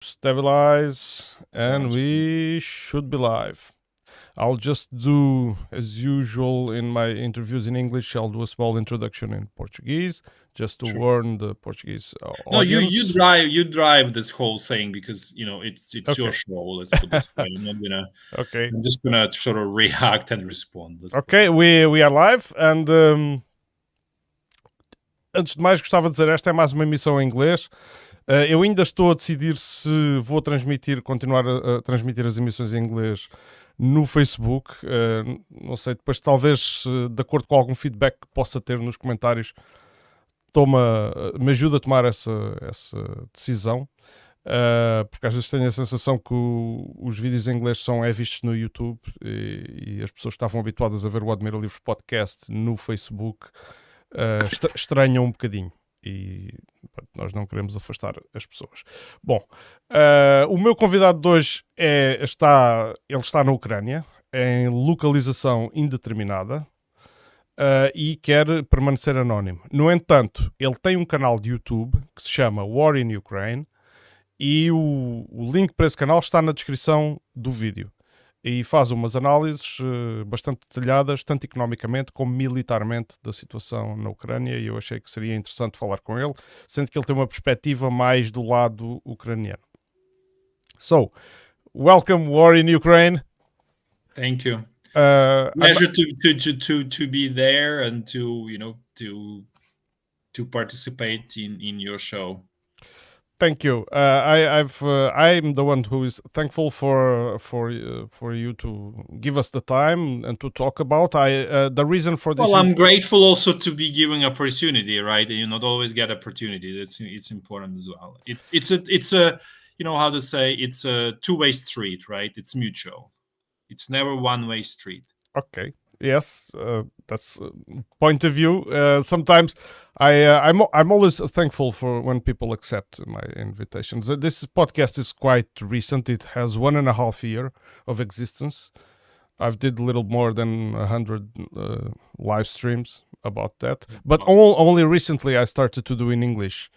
Stabilize, and Sounds we should be live. I'll just do as usual in my interviews in English. I'll do a small introduction in Portuguese just to sure. warn the Portuguese No, you audience. drive this whole thing because it's your Okay, show. Let's put this way. okay, I'm just gonna sort of react and respond. Let's put ok. it. We are live and antes de mais gostava de dizer esta é mais uma emissão em inglês. Eu ainda estou a decidir se vou continuar a transmitir as emissões em inglês no Facebook. Não sei, depois talvez, de acordo com algum feedback que possa ter nos comentários, me ajuda a tomar essa decisão. Porque às vezes tenho a sensação que os vídeos em inglês são vistos no YouTube e as pessoas que estavam habituadas a ver o Admira Livre Podcast no Facebook estranham um bocadinho e nós não queremos afastar as pessoas. Bom, o meu convidado de hoje está na Ucrânia, em localização indeterminada, e quer permanecer anónimo. No entanto, ele tem um canal de YouTube que se chama War in Ukraine e o link para esse canal está na descrição do vídeo. E faz umas análises bastante detalhadas, tanto economicamente como militarmente, da situação na Ucrânia, e eu achei que seria interessante falar com ele, sendo que ele tem uma perspectiva mais do lado ucraniano. So, welcome, War in Ukraine. Thank you. Pleasure to be there and to participate in your show. Thank you. I'm the one who is thankful for you to give us the time and to talk about. The reason for this. Well, I'm grateful also to be given opportunity, right? You not always get opportunity. It's important as well. It's a how to say, it's a two-way street, right? It's mutual. It's never one-way street. Okay. Yes, that's point of view. Sometimes I'm always thankful for when people accept my invitations. This podcast is quite recent. It has 1.5 years of existence. I've did a little more than 100 live streams about that, but only recently I started to do in English.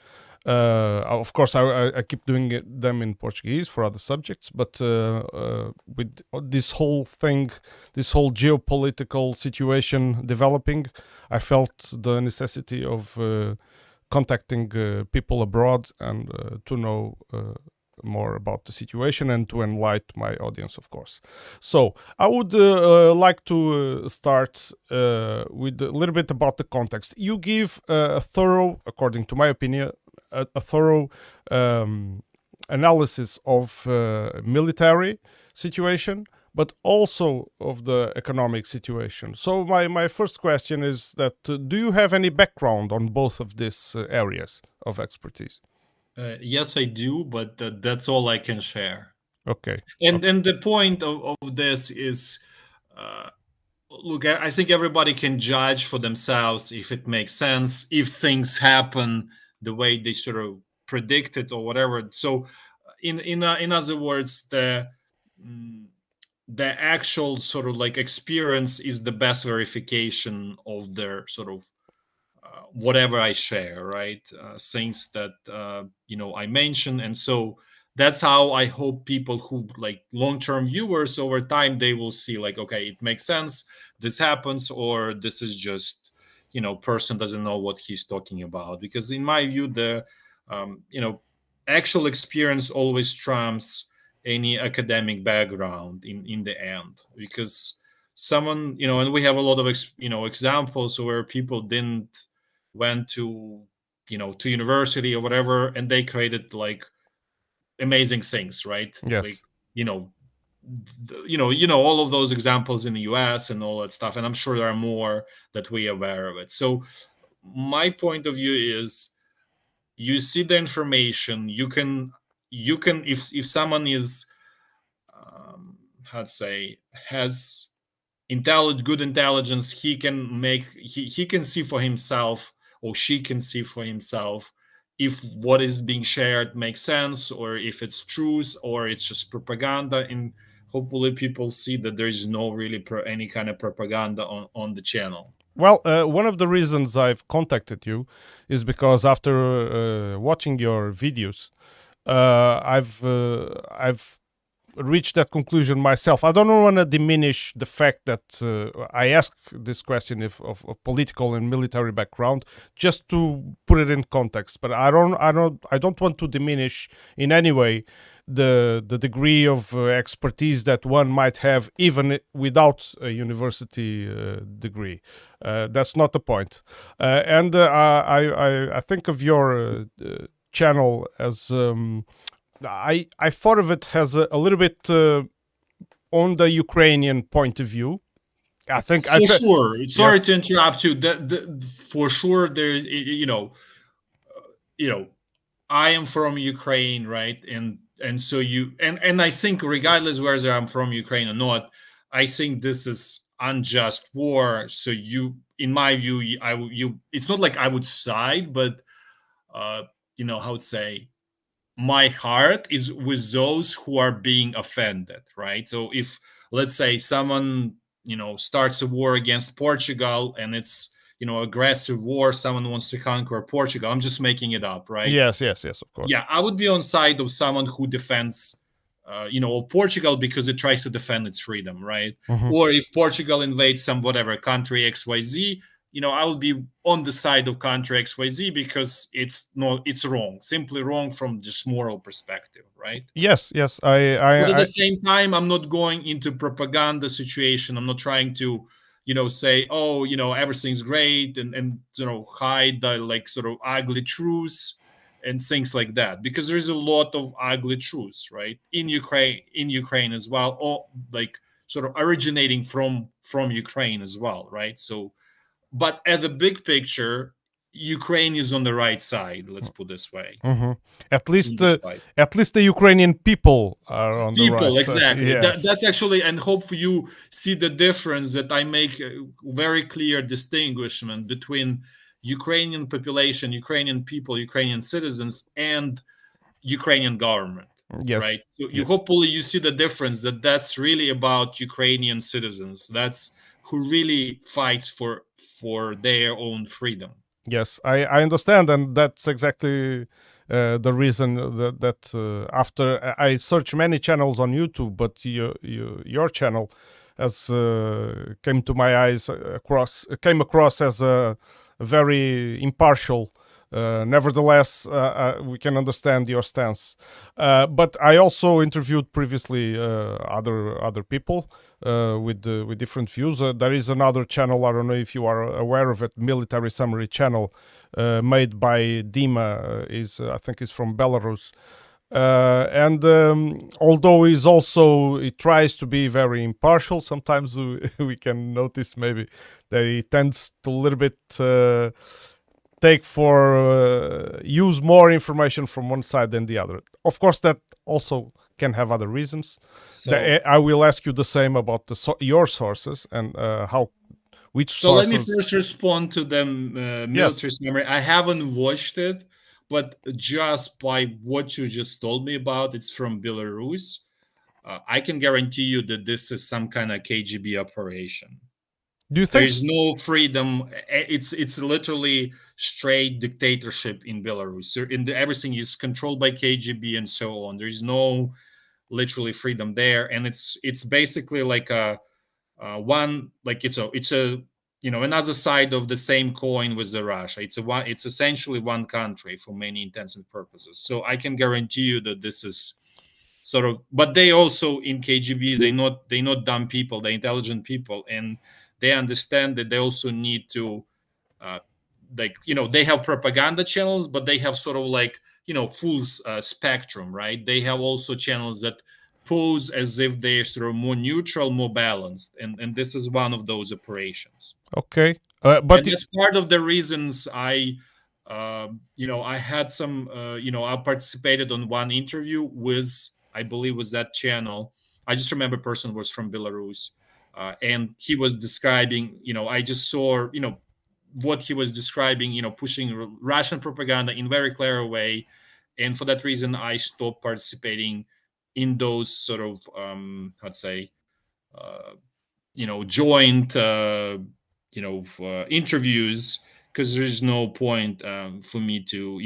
Of course, I keep doing them in Portuguese for other subjects, but with this whole thing, this whole geopolitical situation developing, I felt the necessity of contacting people abroad and to know more about the situation and to enlighten my audience, of course. So I would like to start with a little bit about the context. You give a thorough, according to my opinion, a thorough analysis of military situation, but also of the economic situation. So my first question is that do you have any background on both of these areas of expertise? Yes, I do, but that's all I can share. Okay. And the point of this is, look, I think everybody can judge for themselves if it makes sense, if things happen the way they sort of predicted or whatever. So, in other words, the actual sort of like experience is the best verification of their sort of whatever I share, right? Things that I mention, and so that's how I hope people who like long-term viewers over time, they will see like, okay, it makes sense, this happens, or this is just person doesn't know what he's talking about. Because in my view, the actual experience always trumps any academic background in the end, because someone and we have a lot of examples where people didn't went to to university or whatever, and they created like amazing things, right? Yes. Like all of those examples in the US and all that stuff, and I'm sure there are more that we are aware of it. So my point of view is, you see the information, you can if someone is how to say, has good intelligence, he can see for himself, or she can see for himself, if what is being shared makes sense, or if it's truth, or it's just propaganda. And hopefully people see that there's no really any kind of propaganda on the channel. Well, one of the reasons I've contacted you is because after watching your videos, I've reached that conclusion myself. I don't want to diminish the fact that I ask this question of political and military background, just to put it in context. But I don't want to diminish in any way the degree of expertise that one might have even without a university degree. That's not the point. And I think of your channel as I thought of it as a little bit on the Ukrainian point of view. I think for sure. Sorry Yes. to interrupt you. For sure, there. I am from Ukraine, right? And so and I think regardless whether I'm from Ukraine or not, I think this is unjust war. So in my view, it's not like I would side, but how to say, my heart is with those who are being offended, right? So if, let's say, someone starts a war against Portugal, and it's aggressive war, someone wants to conquer Portugal, I'm just making it up, right? Yes, of course. Yeah, I would be on side of someone who defends Portugal because it tries to defend its freedom, right? Or if Portugal invades some whatever country XYZ, I will be on the side of country XYZ because it's wrong, simply wrong from just moral perspective, right? Yes. But at the same time, I'm not going into propaganda situation. I'm not trying to say, oh, everything's great, and hide the like sort of ugly truths and things like that, because there's a lot of ugly truths, right, in Ukraine as well, or like sort of originating from Ukraine as well, right? So, but at the big picture, Ukraine is on the right side, let's put this way. At least the Ukrainian people are on the right side. Exactly. Yes. That's actually, and hope you see the difference that I make a very clear distinguishment between Ukrainian population, Ukrainian people, Ukrainian citizens, and Ukrainian government. Yes. Right. So you hopefully you see the difference, that's really about Ukrainian citizens. That's who really fights for their own freedom. Yes, I understand, and that's exactly the reason that after I search many channels on YouTube, but your channel has came to my eyes came across as a very impartial. Nevertheless, we can understand your stance. But I also interviewed previously other people with different views. There is another channel. I don't know if you are aware of it. Military Summary channel made by Dima. I think is from Belarus. And although he tries to be very impartial, sometimes we can notice maybe that he tends to a little bit use more information from one side than the other. Of course, that also can have other reasons. So, I will ask you the same about your sources and which so sources. Let me first respond to the military summary. I haven't watched it, but just by what you just told me about, it's from Belarus. I can guarantee you that this is some kind of KGB operation. Do you think there is no freedom? It's literally straight dictatorship in Belarus. Everything is controlled by KGB and so on. There is no literally freedom there, and it's basically like it's a another side of the same coin with the Russia. It's essentially one country for many intents and purposes. So I can guarantee you that this is sort of, but they also in KGB, they not dumb people, they're intelligent people, and they understand that they also need to they have propaganda channels, but they have sort of like full spectrum, right? They have also channels that pose as if they're sort of more neutral, more balanced, and this is one of those operations. Okay, but that's part of the reasons I had some I participated on one interview with, I believe, was that channel. I just remember a person was from Belarus, and he was describing, I just saw, what he was describing, pushing Russian propaganda in very clear way. And for that reason, I stopped participating in those sort of, let's say, joint, interviews. because there's no point for me to,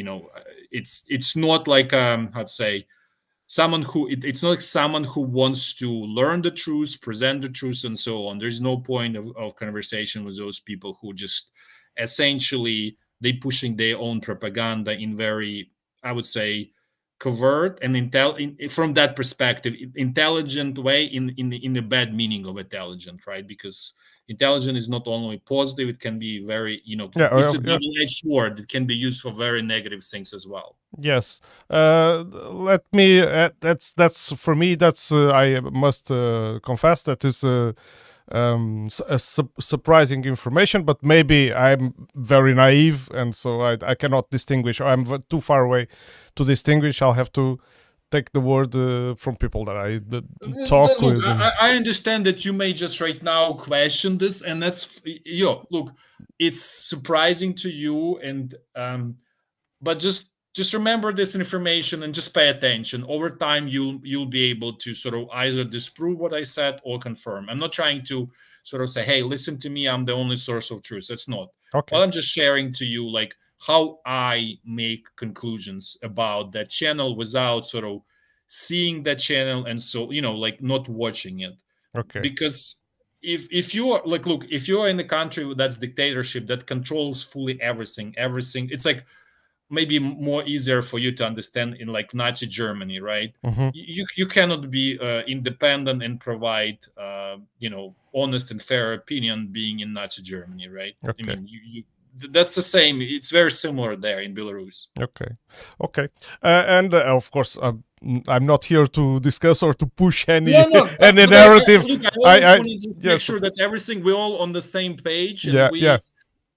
it's not like how to say, someone who it's not like someone who wants to learn the truth, present the truth, and so on. There's no point of conversation with those people who just essentially they pushing their own propaganda in very, I would say, covert and from that perspective, intelligent way, in the bad meaning of intelligent, right? Because intelligent is not only positive, it can be very, Yeah, it's a yeah. double-edged sword. It can be used for very negative things as well. Yes. Let me. That's for me. That's I must confess that is surprising information. But maybe I'm very naive, and so I cannot distinguish. I'm too far away to distinguish. I'll have to take the word from people that I talk Look, with. I understand that you may just right now question this, and that's look, it's surprising to you, and but just remember this information and just pay attention. Over time, you'll be able to sort of either disprove what I said or confirm. I'm not trying to sort of say, hey, listen to me, I'm the only source of truth. That's not. Okay. Well, I'm just sharing to you like how I make conclusions about that channel without sort of seeing that channel, and so like not watching it. Okay. Because if you are like, look, if you are in a country that's dictatorship that controls fully everything, it's like maybe more easier for you to understand in like Nazi Germany, right? Mm-hmm. You cannot be independent and provide honest and fair opinion being in Nazi Germany, right? Okay. I mean, you that's the same. It's very similar there in Belarus. Okay. And of course, I'm not here to discuss or to push any No. any But narrative. I always want to make Yes. sure that everything we're all on the same page, and Yeah.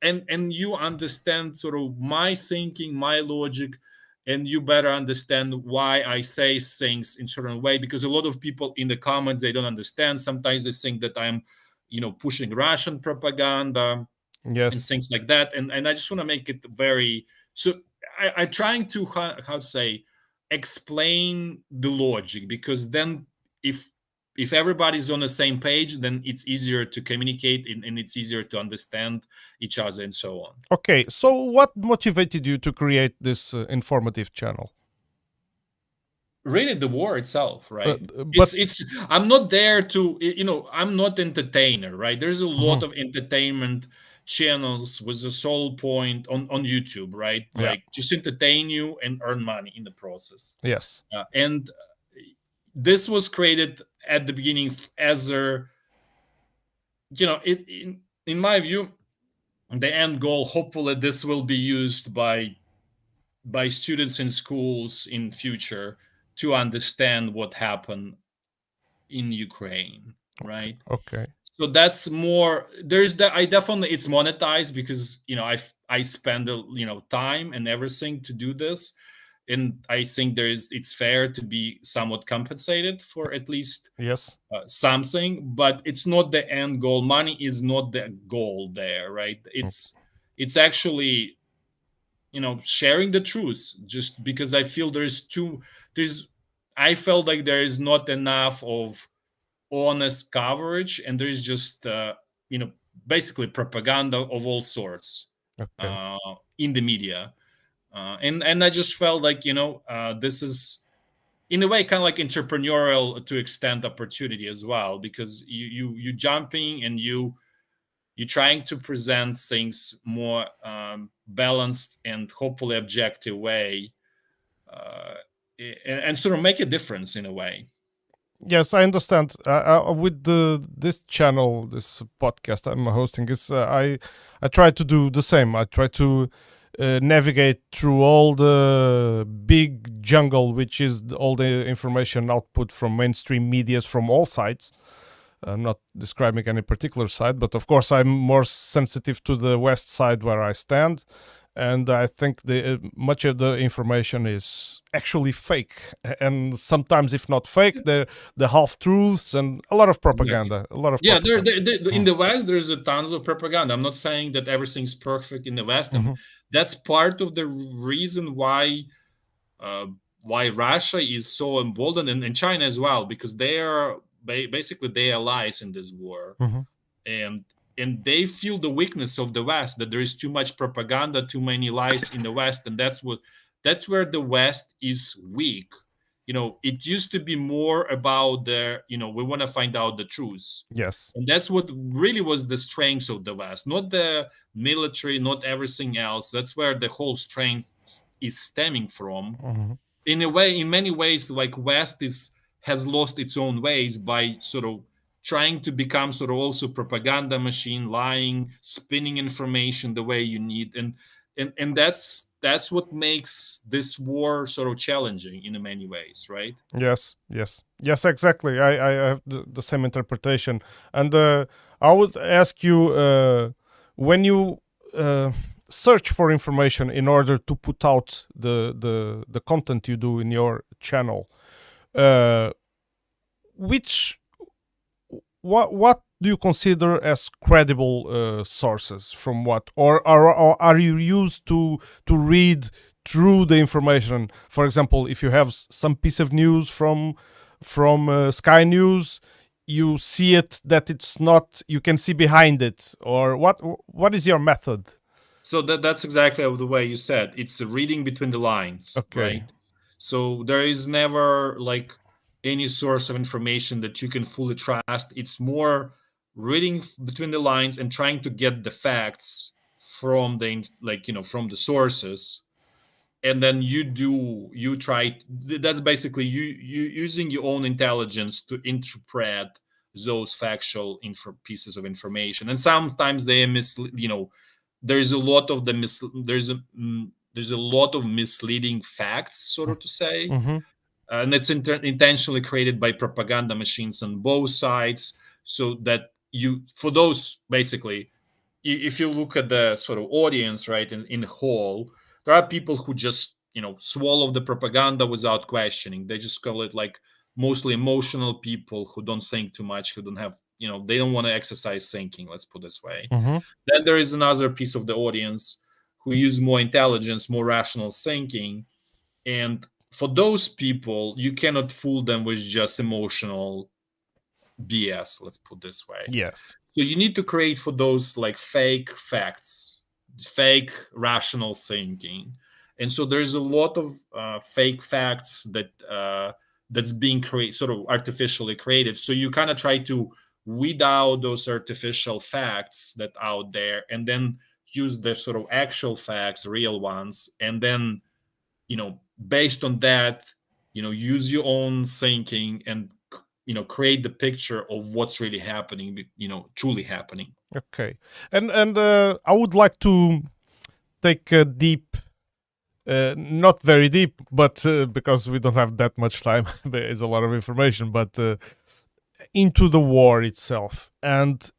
and you understand sort of my thinking, my logic, and you better understand why I say things in certain way, because a lot of people in the comments, they don't understand. Sometimes they think that I'm pushing Russian propaganda and Yes. things like that, and I just want to make it very, so I trying to how to say, explain the logic, because then if everybody's on the same page, then it's easier to communicate, and it's easier to understand each other and so on. Okay. So, what motivated you to create this informative channel? Really, the war itself, right? But It's I'm not there to, I'm not entertainer, right? There's a lot Mhm. of entertainment channels with the sole point on YouTube, right? Yeah. Like just entertain you and earn money in the process. Yes. And this was created at the beginning as a, in my view, the end goal. Hopefully, this will be used by students in schools in future to understand what happened in Ukraine, right? Okay. So that's more. There's that. I definitely, it's monetized because I spend time and everything to do this, and I think it's fair to be somewhat compensated for at least Yes. something, but it's not the end goal. Money is not the goal there, right? It's actually sharing the truth, just because I feel there's I felt like there is not enough of honest coverage, and there's just basically propaganda of all sorts Okay. in the media, and I just felt like this is in a way kind of like entrepreneurial to extend opportunity as well, because you jumping and you're trying to present things more balanced and hopefully objective way, uh, and sort of make a difference in a way. Yes, I understand. With this channel, this podcast I'm hosting, is I try to do the same. I try to navigate through all the big jungle, which is all the information output from mainstream medias from all sides. I'm not describing any particular side, but of course I'm more sensitive to the west side where I stand, and I think the much of the information is actually fake, and sometimes, if not fake, the half truths and a lot of propaganda. A lot of Yeah, propaganda. in the West, there's a tons of propaganda. I'm not saying that everything's perfect in the West, and Mhm. that's part of the reason uh, why Russia is so emboldened, and China as well, because they are basically they allies in this war, Mhm. and and they feel the weakness of the West, that there is too much propaganda, too many lies in the West, and that's where the West is weak. It used to be more about we want to find out the truth. Yes. And that's what really was the strength of the West, not the military, not everything else. That's where the whole strength is stemming from. Mm-hmm. In many ways, like West has lost its own ways by sort of trying to become sort of also propaganda machine, lying, spinning information the way you need, and that's what makes this war sort of challenging in many ways, right? Yes, yes, yes, exactly. I have the same interpretation, and I would ask you, when you search for information in order to put out the content you do in your channel, uh, which what do you consider as credible sources? From what, or are you used to read through the information? For example, if you have some piece of news from Sky News, you see it that it's not. You can see behind it, or what is your method? So that's exactly the way you said. It's a reading between the lines, Okay. right? So there is never like any source of information that you can fully trust. It's more reading between the lines and trying to get the facts from from the sources, and then you try. That's basically you using your own intelligence to interpret those factual pieces of information, and sometimes they there's a lot of there's a lot of misleading facts, sort of to say, Mm-hmm. and it's intentionally created by propaganda machines on both sides, so that for those basically, if you look at the sort of audience, right, in whole, there are people who just swallow the propaganda without questioning. They just call it like mostly emotional people who don't think too much, who don't have they don't want to exercise thinking, let's put it this way. Mm-hmm. Then there is another piece of the audience who use more intelligence, more rational thinking, and for those people, you cannot fool them with just emotional BS, let's put it this way. Yes. So you need to create for those like fake facts, fake rational thinking. And so there's a lot of fake facts that's being sort of artificially created. So you kind of try to weed out those artificial facts that out there, and then use the sort of actual facts, real ones, and then based on that, use your own thinking and create the picture of what's really happening, truly happening. Okay. And I would like to take a deep, not very deep, but because we don't have that much time, there is a lot of information, but into the war itself. And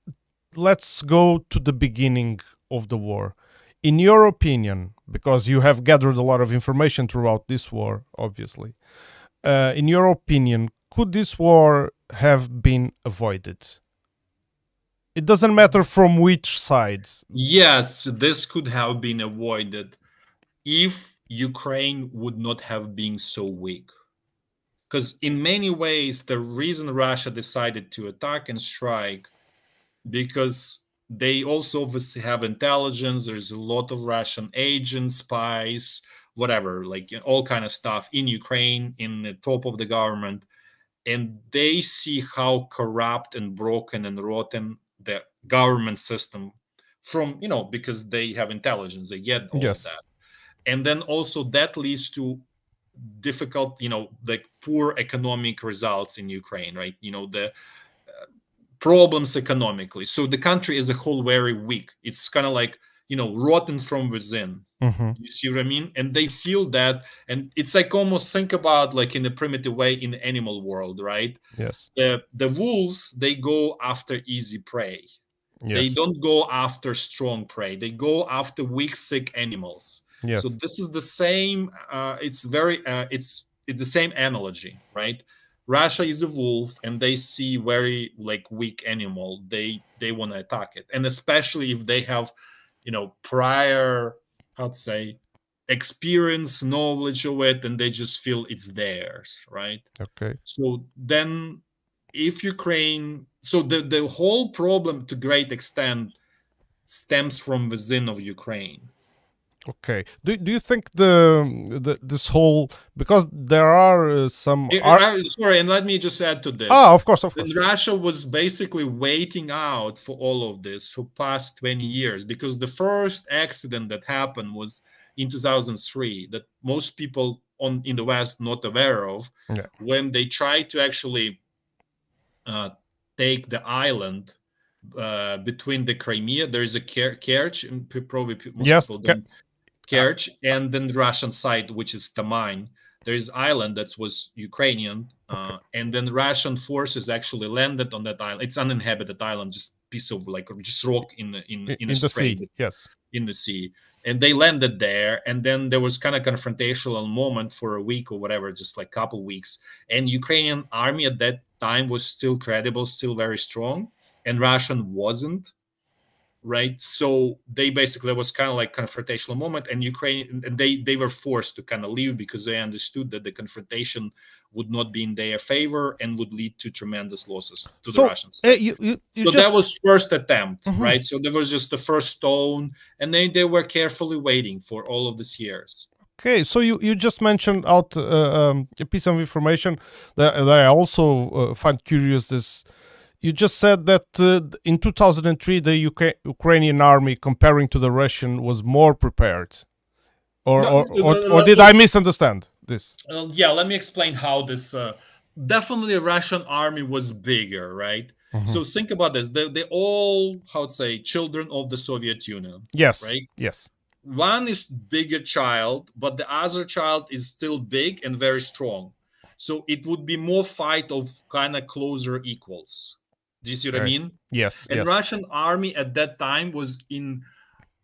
let's go to the beginning of the war. In your opinion, because you have gathered a lot of information throughout this war, obviously, in your opinion, could this war have been avoided? It doesn't matter from which sides. Yes, this could have been avoided if Ukraine would not have been so weak. Because in many ways, the reason Russia decided to attack and strike, because they also obviously have intelligence. There's a lot of Russian agents, spies, whatever, like all kind of stuff in Ukraine, in the top of the government, and they see how corrupt and broken and rotten the government system from because they have intelligence, they get all of Yes. that, and then also that leads to difficult, like poor economic results in Ukraine, right? The problems economically. So the country as a whole very weak. It's kind of like rotten from within. Mm-hmm. You see what I mean? And they feel that, and it's like almost think about like in a primitive way in the animal world, right? Yes. The wolves, they go after easy prey. They Yes. don't go after strong prey. They go after weak, sick animals. So Yes. this is the same. It's very. It's the same analogy, right? Russia is a wolf, and they see very like weak animal. They want to attack it, and especially if they have, prior, how to say, experience, knowledge of it, and they just feel it's theirs, right? Okay. So then if Ukraine, so the whole problem to great extent stems from within of Ukraine. Okay. Do you think this whole, because there are some Sorry, and let me just add to this. of course, of course. Russia was basically waiting out for all of this for past 20 years, because the first accident that happened was in 2003 that most people in the West not aware of, Yeah. when they tried to actually take the island between the Crimea. There's a Kerch, and probably most Yes. people don't. Kerch, and then the Russian side, which is Tamань. There is island that was Ukrainian, and then Russian forces actually landed on that island. It's uninhabited island, just piece of like just rock in a the strait, sea. Yes. in the sea. And they landed there, and then there was kind of confrontational moment for a week or whatever, just like couple weeks. And Ukrainian army at that time was still credible, still very strong, and Russian wasn't. Right, so they basically, was kind of like confrontational moment, and Ukraine, and they were forced to kind of leave because they understood that the confrontation would not be in their favor and would lead to tremendous losses to the Russians. So that was first attempt, right? So there was just the first stone, and they were carefully waiting for all of these years. Okay, so you just mentioned out a piece of information that I also find curious. This, you just said that in 2003 the Ukrainian army, comparing to the Russian, was more prepared, or did I misunderstand this? Yeah, let me explain how this. Definitely, the Russian army was bigger, right? So think about this: they all, how to say, children of the Soviet Union. Yes. Right. Yes. One is bigger child, but the other child is still big and very strong. So it would be more fight of kind of closer equals. Do you see what I mean? Yes. And yes. Russian army at that time was in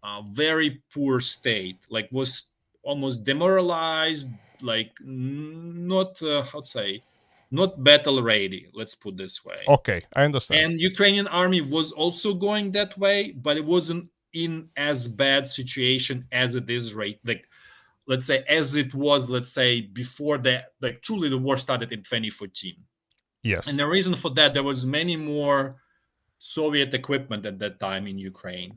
a very poor state, like was almost demoralized, like not how to say, not battle ready. Let's put this way. Okay, I understand. And Ukrainian army was also going that way, but it wasn't in as bad situation as it is right, like let's say as it was, let's say, before that, like truly the war started in 2014. Yes. And the reason for that, there was many more Soviet equipment at that time in Ukraine.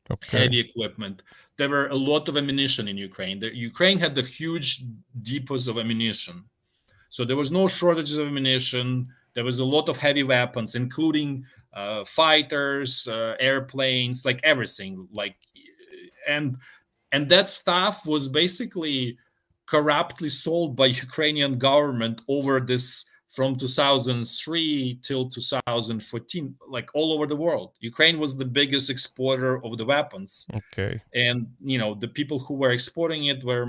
Okay. Heavy equipment. There were a lot of ammunition in Ukraine. Ukraine had the huge depots of ammunition. So there was no shortage of ammunition. There was a lot of heavy weapons, including fighters, airplanes, like everything. Like, and that stuff was basically corruptly sold by Ukrainian government over this from 2003 till 2014, like all over the world. Ukraine was the biggest exporter of the weapons. Okay. And, the people who were exporting it were,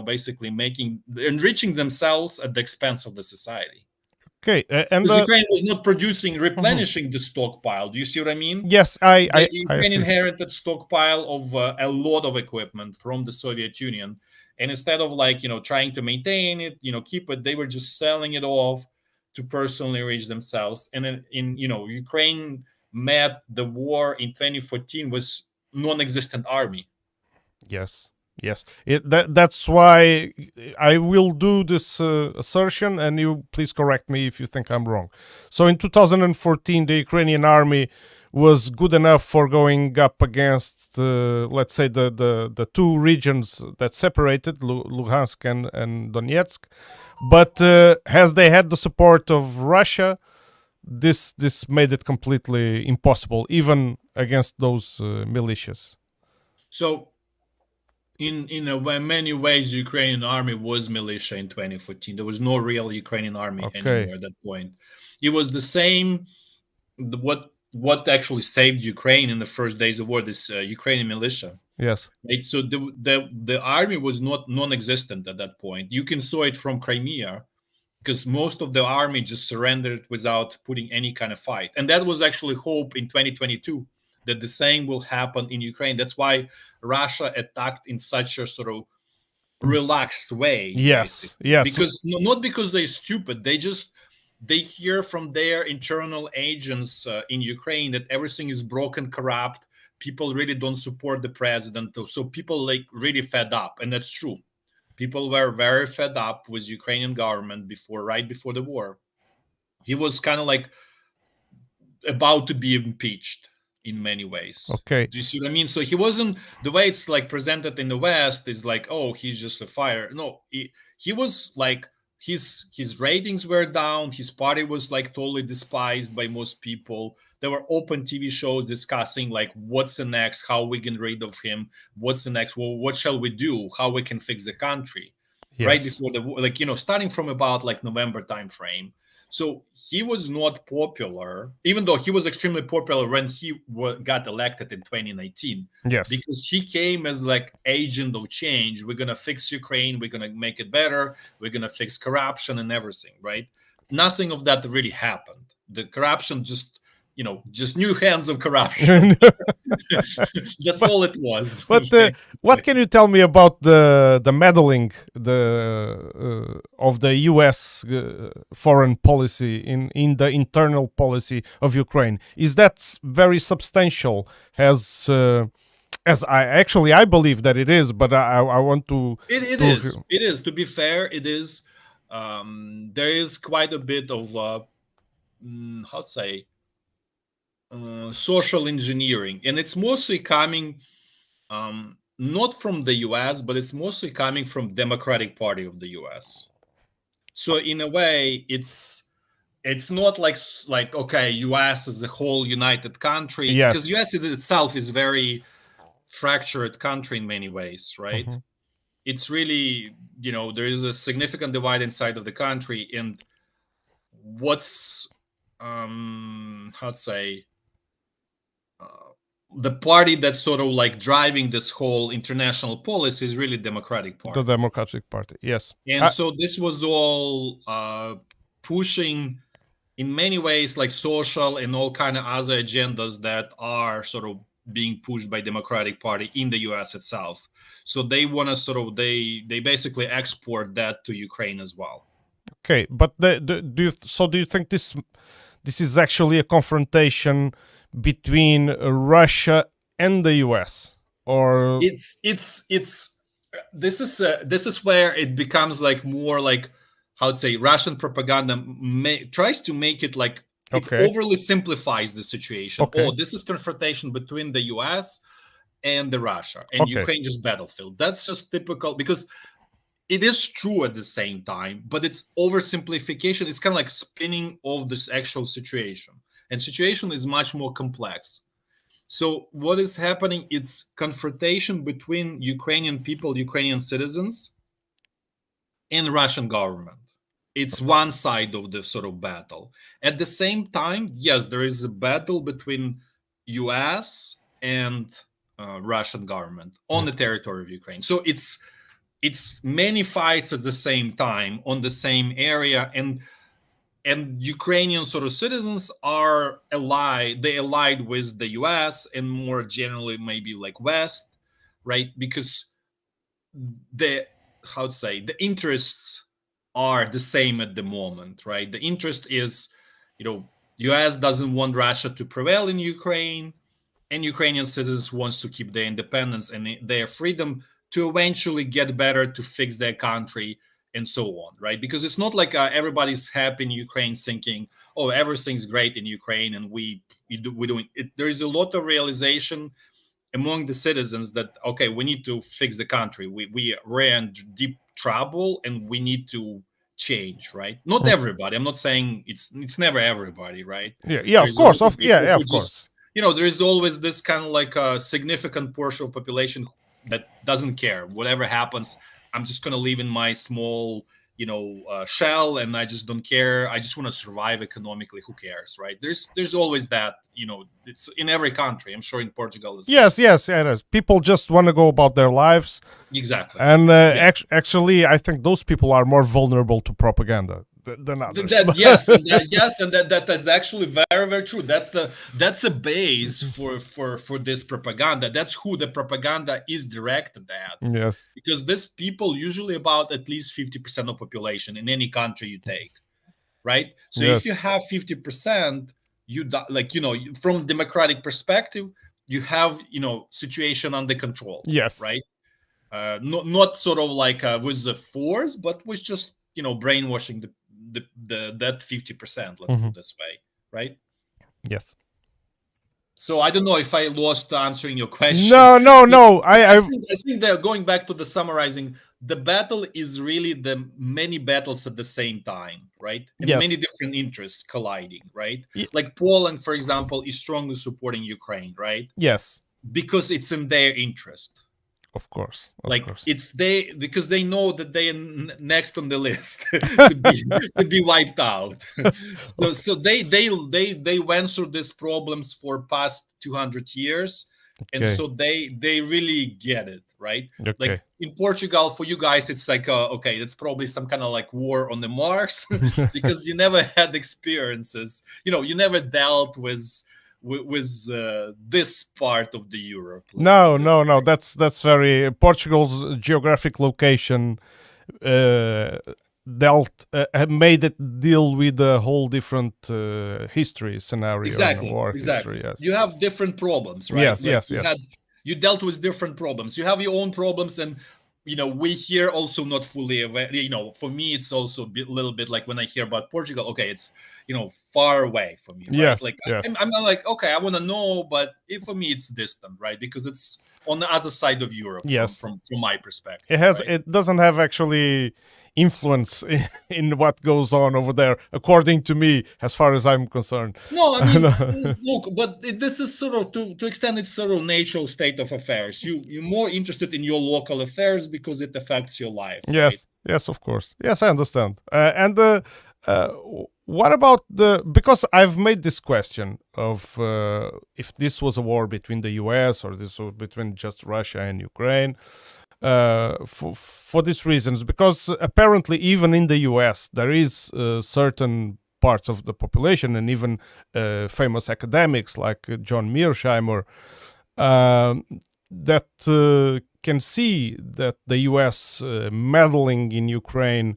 basically enriching themselves at the expense of the society. Okay. And because Ukraine was not replenishing the stockpile. Do you see what I mean? Yes, Ukraine inherited stockpile of a lot of equipment from the Soviet Union. And instead of trying to maintain it, keep it, they were just selling it off to personally reach themselves. And then Ukraine met the war in 2014 with non-existent army. Yes. Yes, that's why I will do this assertion, and you please correct me if you think I'm wrong. So in 2014, the Ukrainian army was good enough for going up against, let's say, the two regions that separated, Luhansk and Donetsk. But as they had the support of Russia, this made it completely impossible, even against those militias. So in many ways, the Ukrainian army was militia in 2014. There was no real Ukrainian army anymore at that point. It was the same. What actually saved Ukraine in the first days of war? This Ukrainian militia. Yes. Right? So the army was non-existent at that point. You can saw it from Crimea, because most of the army just surrendered without putting any kind of fight. And that was actually hope in 2022 that the same will happen in Ukraine. That's why Russia attacked in such a sort of relaxed way. Yes, basically. yes. Because not because they're stupid. They hear from their internal agents in Ukraine that everything is broken, corrupt. People really don't support the president. So people really fed up, and that's true. People were very fed up with Ukrainian government right before the war. He was kind of like about to be impeached in many ways. Okay. Do you see what I mean? So he wasn't, the way it's like presented in the West is like, oh, he's just a fire. No, he was like, his ratings were down. His party was like totally despised by most people. There were open TV shows discussing like what's the next, how we get rid of him, what's the next, well, what shall we do, how we can fix the country. Yes. Right before the, like, you know, starting from about like November timeframe. So he was not popular, even though he was extremely popular when he got elected in 2019. Yes. Because he came as like agent of change. We're going to fix Ukraine. We're going to make it better. We're going to fix corruption and everything, right? Nothing of that really happened. The corruption just, you know, just new hands of corruption. That's all it was. But what can you tell me about the meddling of the U.S. Foreign policy in the internal policy of Ukraine? Is that very substantial? As I believe that it is, but I want to. It is. It is. To be fair, it is. There is quite a bit of how to say. Social engineering, and it's mostly coming not from the US, but it's mostly coming from Democratic Party of the US. So in a way, it's not like okay, US as a whole united country, yes. because US itself is very fractured country in many ways, right? Mm-hmm. It's really, you know, there is a significant divide inside of the country, and what's how to say, the party that's sort of like driving this whole international policy is really Democratic Party. The Democratic Party, yes. And so this was all pushing, in many ways, like social and all kind of other agendas that are sort of being pushed by Democratic Party in the US itself. So they want to sort of, they basically export that to Ukraine as well. Okay, but do you think this is actually a confrontation between Russia and the US, or this is where it becomes like more like, how to say, Russian propaganda tries to make it like it overly simplifies the situation. Oh, this is confrontation between the US and the Russia, and Ukraine just battlefield. That's just typical, because it is true at the same time, but it's oversimplification. It's kind of like spinning off this actual situation. And situation is much more complex. So what is happening? It's confrontation between Ukrainian people, Ukrainian citizens, and Russian government. It's one side of the sort of battle. At the same time, yes, there is a battle between US and Russian government on the territory of Ukraine. So it's many fights at the same time on the same area, and Ukrainian sort of citizens are allied. They allied with the US and more generally maybe like West, right? Because the interests are the same at the moment, right? The interest is, you know, US doesn't want Russia to prevail in Ukraine, and Ukrainian citizens wants to keep their independence and their freedom to eventually get better, to fix their country, and so on, right? Because it's not like everybody's happy in Ukraine thinking, oh, everything's great in Ukraine and we're doing it. There is a lot of realization among the citizens that, okay, we need to fix the country. We're in deep trouble and we need to change, right? Not everybody. I'm not saying it's never everybody, right? Yeah, of course. Of course. You know, there is always this kind of like a significant portion of population that doesn't care. Whatever happens, I'm just going to live in my small, you know, shell, and I just don't care. I just want to survive economically. Who cares, right? There's always that, you know, it's in every country. I'm sure in Portugal. Yes, it is. People just want to go about their lives. Exactly. And actually, I think those people are more vulnerable to propaganda than others. Yes, and that is actually very, very true. That's the base for this propaganda. That's who the propaganda is directed at. Yes, because these people usually about at least 50% of population in any country you take, right? So if you have 50%, like, you know, from democratic perspective, you have, you know, situation under control. Yes, right. Not sort of like with the force, but with just, you know, brainwashing that 50%. Let's put it this way, right? Yes. So I don't know if I lost answering your question. No. I think that going back to the summarizing, the battle is really the many battles at the same time, right? And Yes. many different interests colliding, right? Like Poland, for example, is strongly supporting Ukraine, right? Yes. Because it's in their interest. Of course. It's because they know that they are next on the list to be wiped out. So they went through these problems for past 200 years, and so they really get it, right? Okay. Like in Portugal, for you guys, it's like okay, it's probably some kind of like war on the Mars because you never had experiences. You never dealt with this part of the Europe. No. That's very Portugal's geographic location made it deal with a whole different history scenario. Exactly. History, yes. You have different problems, right? Yes. You dealt with different problems. You have your own problems, and we here also not fully aware. For me, it's also a little bit like when I hear about Portugal. Okay, it's far away from me, right? Yes. Like yes. I'm not like, okay, I want to know, but for me it's distant, right? Because it's on the other side of Europe. Yes. From my perspective, it has. Right? It doesn't have actually influence in what goes on over there, according to me, as far as I'm concerned. No, I mean, look, but this is sort of to extend its sort of natural state of affairs. You're more interested in your local affairs because it affects your life. Yes, right? Yes, of course. Yes, I understand. What about because I've made this question of if this was a war between the US or this was between just Russia and Ukraine. For these reasons, because apparently even in the US there is certain parts of the population and even famous academics like John Mearsheimer that can see that the US meddling in Ukraine,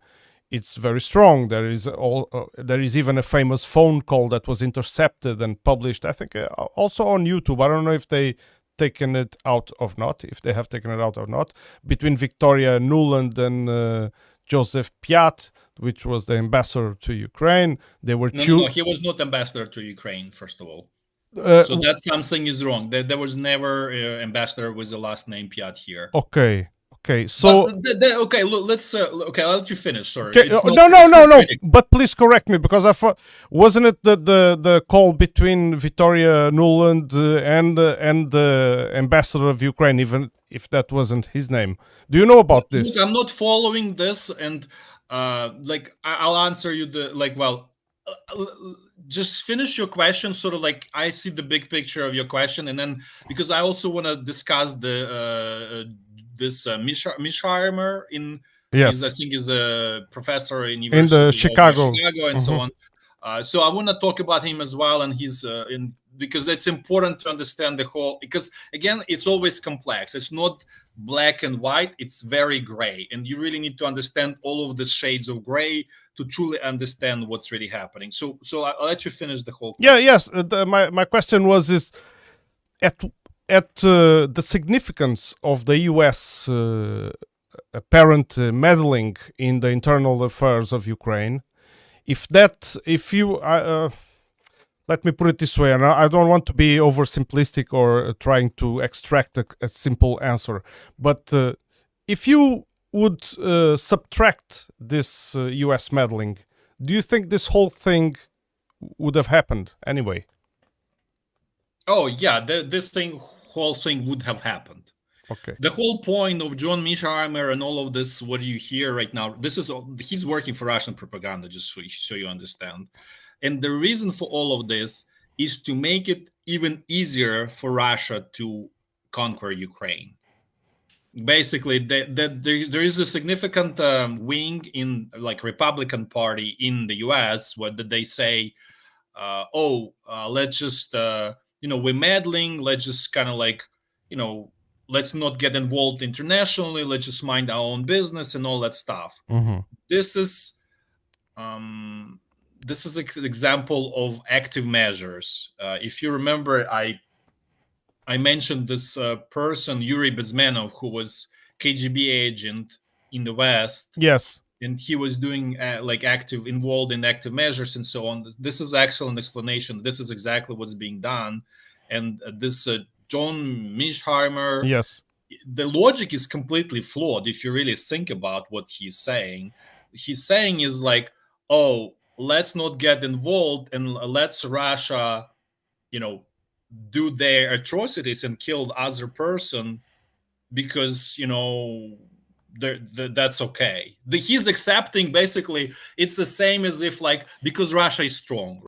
it's very strong. There is even a famous phone call that was intercepted and published, I think also on YouTube. I don't know if they taken it out or not, if they have taken it out or not, between Victoria Nuland and Joseph Piat, which was the ambassador to Ukraine. They were No, he was not ambassador to Ukraine, first of all. So that's something is wrong. There was never ambassador with the last name Piat here. Okay, so okay, let's okay, I'll let you finish. Sorry. No. But please correct me, because I thought, wasn't it the call between Victoria Nuland and the ambassador of Ukraine, even if that wasn't his name? Do you know about this? I'm not following this, and like I'll answer you just finish your question, sort of like I see the big picture of your question, and then because I also want to discuss this Mearsheimer I think is a professor in University of Chicago and so on. So I want to talk about him as well, and he's because it's important to understand the whole. Because again, it's always complex. It's not black and white. It's very gray, and you really need to understand all of the shades of gray to truly understand what's really happening. So I'll let you finish the whole question. Yes. My question was at the significance of the U.S. Apparent meddling in the internal affairs of Ukraine. Let me put it this way, and I don't want to be oversimplistic or trying to extract a simple answer, but if you would subtract this U.S. meddling, do you think this whole thing would have happened anyway? Oh yeah, this whole thing would have happened. Okay. The whole point of John Mearsheimer and all of this, what you hear right now, he's working for Russian propaganda, just so you understand. And the reason for all of this is to make it even easier for Russia to conquer Ukraine. Basically, there is a significant wing in like Republican Party in the US where they say, let's just, we're meddling. Let's just kind of like, let's not get involved internationally. Let's just mind our own business and all that stuff. Mm-hmm. This is an example of active measures. If you remember, I mentioned this person, Yuri Bezmenov, who was KGB agent in the West. Yes. and he was doing like involved in active measures and so on. This is excellent explanation. This is exactly what's being done. And this John Mearsheimer, Yes. the logic is completely flawed if you really think about what he's saying. He's saying is like, oh, let's not get involved and let's Russia, do their atrocities and kill the other person because, that's okay. He's accepting, basically, it's the same as if, like, because Russia is strong,